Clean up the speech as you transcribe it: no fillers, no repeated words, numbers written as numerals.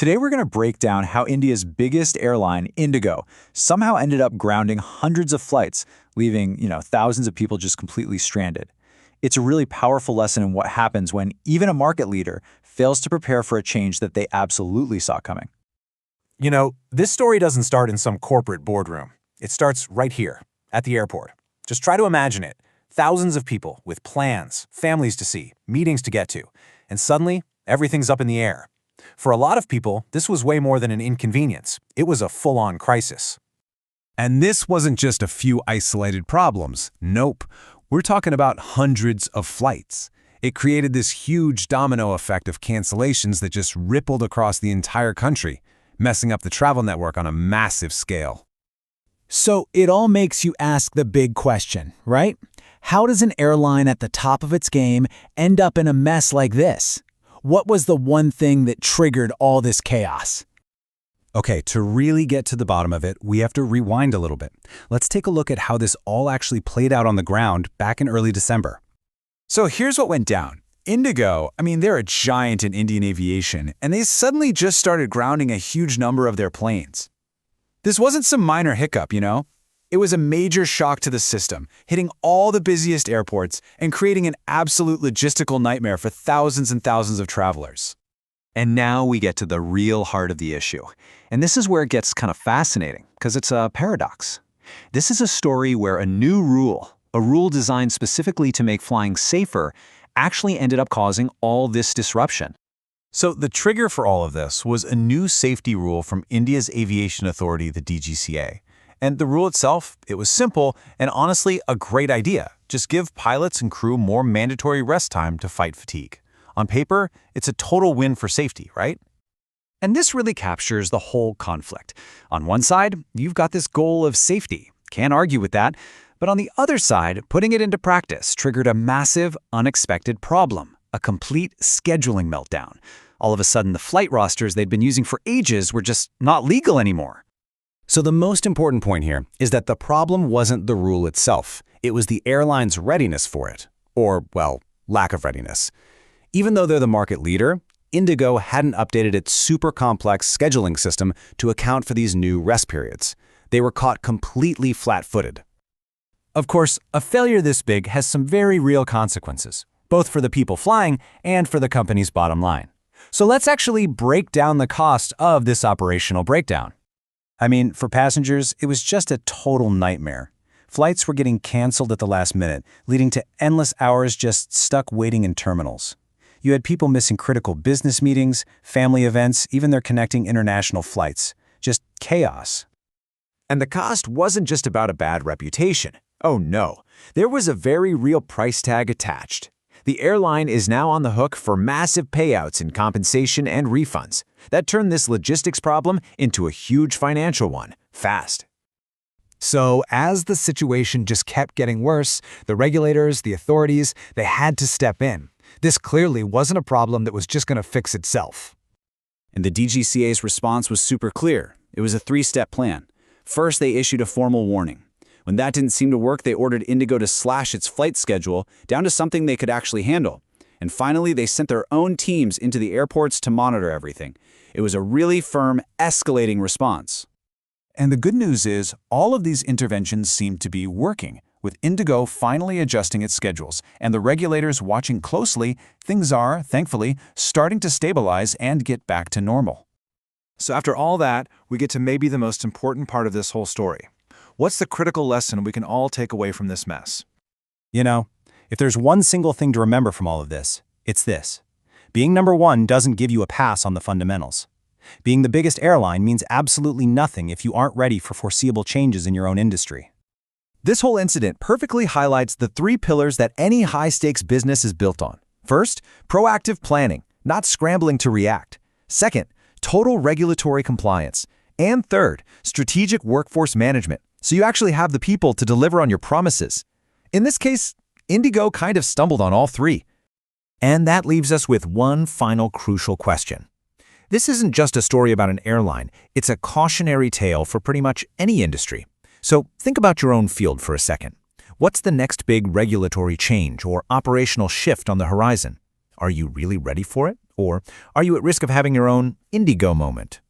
Today we're going to break down how India's biggest airline, Indigo, somehow ended up grounding hundreds of flights, leaving, thousands of people just completely stranded. It's a really powerful lesson in what happens when even a market leader fails to prepare for a change that they absolutely saw coming. This story doesn't start in some corporate boardroom. It starts right here, at the airport. Just try to imagine it. Thousands of people with plans, families to see, meetings to get to, and suddenly, everything's up in the air. For a lot of people, this was way more than an inconvenience. It was a full-on crisis. And this wasn't just a few isolated problems. Nope. We're talking about hundreds of flights. It created this huge domino effect of cancellations that just rippled across the entire country, messing up the travel network on a massive scale. So it all makes you ask the big question, right? How does an airline at the top of its game end up in a mess like this? What was the one thing that triggered all this chaos? Okay, to really get to the bottom of it, we have to rewind a little bit. Let's take a look at how this all actually played out on the ground back in early December. So here's what went down. Indigo, they're a giant in Indian aviation, and they suddenly just started grounding a huge number of their planes. This wasn't some minor hiccup, It was a major shock to the system, hitting all the busiest airports and creating an absolute logistical nightmare for thousands and thousands of travelers. And now we get to the real heart of the issue. And this is where it gets kind of fascinating, because it's a paradox. This is a story where a new rule, a rule designed specifically to make flying safer, actually ended up causing all this disruption. So the trigger for all of this was a new safety rule from India's aviation authority, the DGCA. And the rule itself, it was simple and honestly a great idea. Just give pilots and crew more mandatory rest time to fight fatigue. On paper, it's a total win for safety, right? And this really captures the whole conflict. On one side, you've got this goal of safety. Can't argue with that. But on the other side, putting it into practice triggered a massive, unexpected problem, a complete scheduling meltdown. All of a sudden, the flight rosters they'd been using for ages were just not legal anymore. So the most important point here is that the problem wasn't the rule itself. It was the airline's readiness for it. Or, well, lack of readiness. Even though they're the market leader, Indigo hadn't updated its super complex scheduling system to account for these new rest periods. They were caught completely flat-footed. Of course, a failure this big has some very real consequences, both for the people flying and for the company's bottom line. So let's actually break down the cost of this operational breakdown. For passengers, it was just a total nightmare. Flights were getting canceled at the last minute, leading to endless hours just stuck waiting in terminals. You had people missing critical business meetings, family events, even their connecting international flights. Just chaos. And the cost wasn't just about a bad reputation. Oh no, there was a very real price tag attached. The airline is now on the hook for massive payouts in compensation and refunds. That turned this logistics problem into a huge financial one, fast. So as the situation just kept getting worse, the regulators, the authorities, they had to step in. This clearly wasn't a problem that was just going to fix itself. And the DGCA's response was super clear. It was a three-step plan. First, they issued a formal warning. When that didn't seem to work, they ordered Indigo to slash its flight schedule down to something they could actually handle. And finally, they sent their own teams into the airports to monitor everything. It was a really firm, escalating response. And the good news is, all of these interventions seemed to be working. With Indigo finally adjusting its schedules and the regulators watching closely, things are, thankfully, starting to stabilize and get back to normal. So after all that, we get to maybe the most important part of this whole story. What's the critical lesson we can all take away from this mess? If there's one single thing to remember from all of this, it's this. Being number one doesn't give you a pass on the fundamentals. Being the biggest airline means absolutely nothing if you aren't ready for foreseeable changes in your own industry. This whole incident perfectly highlights the three pillars that any high-stakes business is built on. First, proactive planning, not scrambling to react. Second, total regulatory compliance. And third, strategic workforce management, so you actually have the people to deliver on your promises. In this case, Indigo kind of stumbled on all three. And that leaves us with one final crucial question. This isn't just a story about an airline, it's a cautionary tale for pretty much any industry. So think about your own field for a second. What's the next big regulatory change or operational shift on the horizon? Are you really ready for it? Or are you at risk of having your own Indigo moment?